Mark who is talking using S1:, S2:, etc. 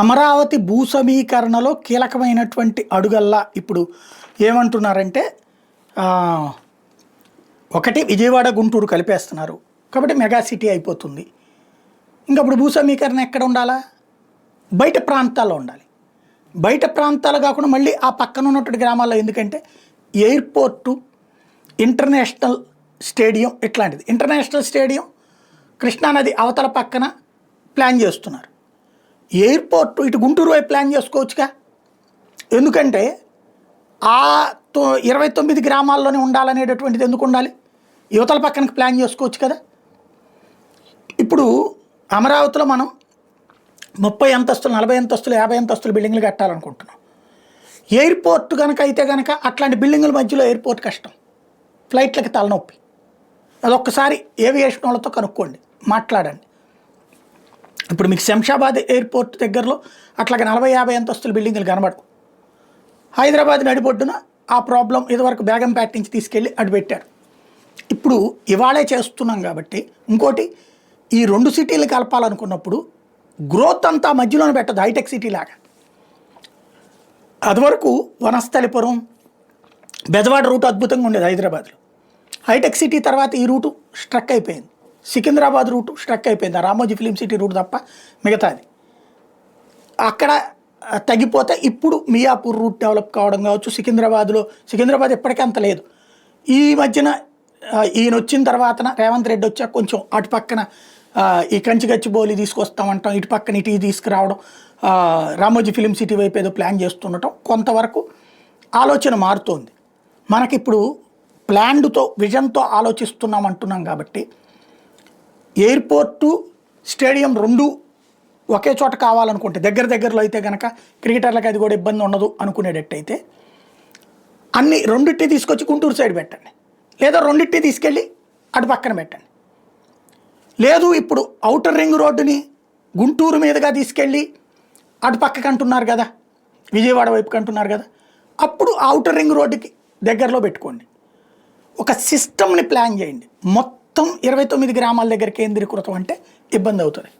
S1: అమరావతి భూ సమీకరణలో కీలకమైనటువంటి అడుగల్లా ఇప్పుడు ఏమంటున్నారంటే ఒకటి విజయవాడ గుంటూరు కలిపేస్తున్నారు కాబట్టి మెగా సిటీ అయిపోతుంది. ఇంకా అప్పుడు భూ సమీకరణ ఎక్కడ ఉండాలా? బయట ప్రాంతాల్లో ఉండాలి. బయట ప్రాంతాలు కాకుండా మళ్ళీ ఆ పక్కన ఉన్నటువంటి గ్రామాల్లో, ఎందుకంటే ఎయిర్పోర్టు, ఇంటర్నేషనల్ స్టేడియం ఇట్లాంటిది. ఇంటర్నేషనల్ స్టేడియం కృష్ణానది అవతల పక్కన ప్లాన్ చేస్తున్నారు. ఎయిర్పోర్ట్ ఇటు గుంటూరు వైపు ప్లాన్ చేసుకోవచ్చుగా. ఎందుకంటే ఆ 29 గ్రామాల్లోనే ఉండాలనేటటువంటిది ఎందుకు ఉండాలి? యువతల పక్కనకి ప్లాన్ చేసుకోవచ్చు కదా. ఇప్పుడు అమరావతిలో మనం 30 అంతస్తులు, 40 అంతస్తులు, 50 అంతస్తులు బిల్డింగ్లు కట్టాలనుకుంటున్నాం. ఎయిర్పోర్ట్ కనుక అయితే కనుక అట్లాంటి బిల్డింగుల మధ్యలో ఎయిర్పోర్ట్ కష్టం, ఫ్లైట్లకి తలనొప్పి. అదొక్కసారి ఏవియేషన్ వాళ్ళతో కనుక్కోండి, మాట్లాడండి. ఇప్పుడు మీకు శంషాబాద్ ఎయిర్పోర్ట్ దగ్గరలో అట్లాగే 40-50 అంతస్తుల బిల్డింగులు కనబడవు. హైదరాబాద్ నడిబొడ్డున ఆ ప్రాబ్లం ఇదివరకు బేగంపేట నుంచి తీసుకెళ్ళి అటు పెట్టారు. ఇప్పుడు ఇవాళే చేస్తున్నాం కాబట్టి ఇంకోటి, ఈ 2 సిటీలు కలపాలనుకున్నప్పుడు గ్రోత్ అంతా మధ్యలోనే పెట్టదు, హైటెక్ సిటీ లాగా. అదివరకు వనస్థలిపురం, బెజవాడ రూటు అద్భుతంగా ఉండేది హైదరాబాద్లో. హైటెక్ సిటీ తర్వాత ఈ రూటు స్ట్రక్ అయిపోయింది. సికింద్రాబాద్ రూటు స్ట్రక్ అయిపోయింది, ఆ రామోజీ ఫిలిం సిటీ రూట్ తప్ప మిగతాది అక్కడ తగ్గిపోతే ఇప్పుడు మియాపూర్ రూట్ డెవలప్ కావడం కావచ్చు. సికింద్రాబాద్ ఎప్పటికీ అంత లేదు. ఈ మధ్యన ఈయన వచ్చిన తర్వాత రేవంత్ రెడ్డి వచ్చాక కొంచెం అటు పక్కన ఈ కంచిగచ్చిబౌలి తీసుకొస్తామంటాం, ఇటు పక్కన ఇటు తీసుకురావడం, రామోజీ ఫిలిం సిటీ వైపు ఏదో ప్లాన్ చేస్తుండటం, కొంతవరకు ఆలోచన మారుతోంది. మనకిప్పుడు ప్లాన్డ్తో, విజన్తో ఆలోచిస్తున్నాం అంటున్నాం కాబట్టి ఎయిర్పోర్టు, స్టేడియం 2 ఒకే చోట కావాలనుకుంటే, దగ్గరలో అయితే కనుక క్రికెటర్లకు అది కూడా ఇబ్బంది ఉండదు అనుకునేటట్టయితే అన్ని 2 తీసుకొచ్చి గుంటూరు సైడ్ పెట్టండి, లేదా 2 తీసుకెళ్ళి అటు పక్కన పెట్టండి. లేదు ఇప్పుడు ఔటర్ రింగ్ రోడ్డుని గుంటూరు మీదుగా తీసుకెళ్ళి అటు పక్కకి అంటున్నారు కదా, విజయవాడ వైపుకి అంటున్నారు కదా, అప్పుడు ఔటర్ రింగ్ రోడ్డుకి దగ్గరలో పెట్టుకోండి. ఒక సిస్టమ్ని ప్లాన్ చేయండి. మొత్తం 29 గ్రామాల దగ్గర కేంద్రీకృతం అంటే ఇబ్బంది అవుతుంది.